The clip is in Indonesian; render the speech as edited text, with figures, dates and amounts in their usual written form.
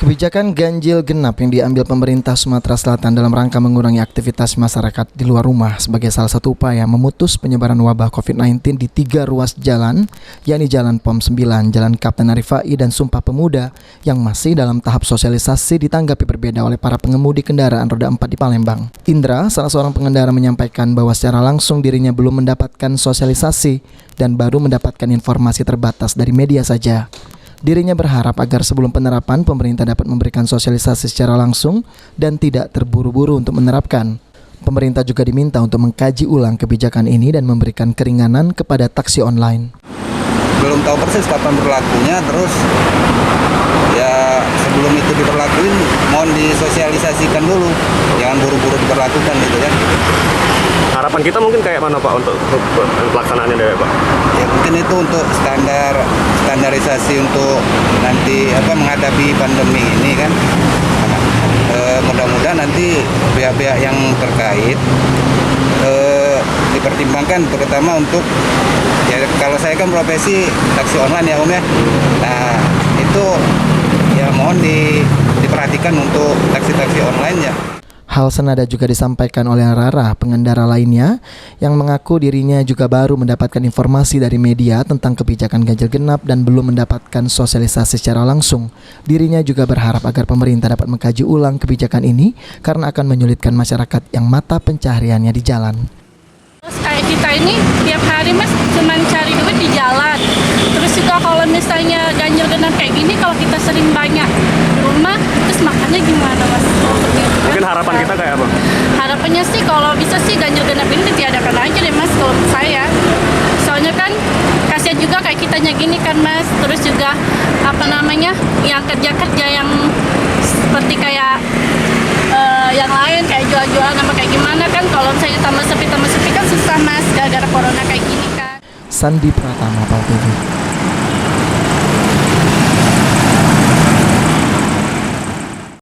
Kebijakan ganjil genap yang diambil pemerintah Sumatera Selatan dalam rangka mengurangi aktivitas masyarakat di luar rumah sebagai salah satu upaya memutus penyebaran wabah COVID-19 di 3 ruas jalan, yakni Jalan POM 9, Jalan Kapten Arifai, dan Sumpah Pemuda yang masih dalam tahap sosialisasi ditanggapi berbeda oleh para pengemudi kendaraan roda 4 di Palembang. Indra, salah seorang pengendara, menyampaikan bahwa secara langsung dirinya belum mendapatkan sosialisasi dan baru mendapatkan informasi terbatas dari media saja. Dirinya berharap agar sebelum penerapan, pemerintah dapat memberikan sosialisasi secara langsung dan tidak terburu-buru untuk menerapkan. Pemerintah juga diminta untuk mengkaji ulang kebijakan ini dan memberikan keringanan kepada taksi online. Belum tahu persis kapan berlakunya, terus ya sebelum itu diberlakuin mohon disosialisasikan dulu, jangan buru-buru diberlakukan gitu ya. Harapan kita mungkin kayak mana Pak untuk pelaksanaannya deh Pak? Ya mungkin itu untuk standarisasi untuk nanti menghadapi pandemi ini kan. Mudah-mudahan nanti pihak-pihak yang terkait dipertimbangkan, terutama untuk ya kalau saya kan profesi taksi online ya Om ya. Nah itu ya mohon diperhatikan untuk taksi-taksi online ya. Hal senada juga disampaikan oleh Rara, pengendara lainnya, yang mengaku dirinya juga baru mendapatkan informasi dari media tentang kebijakan ganjil genap dan belum mendapatkan sosialisasi secara langsung. Dirinya juga berharap agar pemerintah dapat mengkaji ulang kebijakan ini karena akan menyulitkan masyarakat yang mata pencahariannya di jalan. Terus kayak kita ini tiap hari Mas cuma cari duit di jalan. Terus juga kalau misalnya ganjil genap kayak gini, kalau kita sering banyak di rumah, terus makannya gimana Mas? Mungkin harapan kita kayak apa? Harapannya sih kalau bisa sih ganjil genap ini ditiadakan aja deh Mas kalau menurut saya. Soalnya kan kasihan juga kayak kitanya gini kan Mas. Terus juga yang kerja-kerja yang seperti kayak yang lain kayak jual-jualan sama kayak gimana kan, kalau misalnya tambah sepi kan susah Mas gara-gara corona kayak gini kan. Sandi Pratama, PAL TV.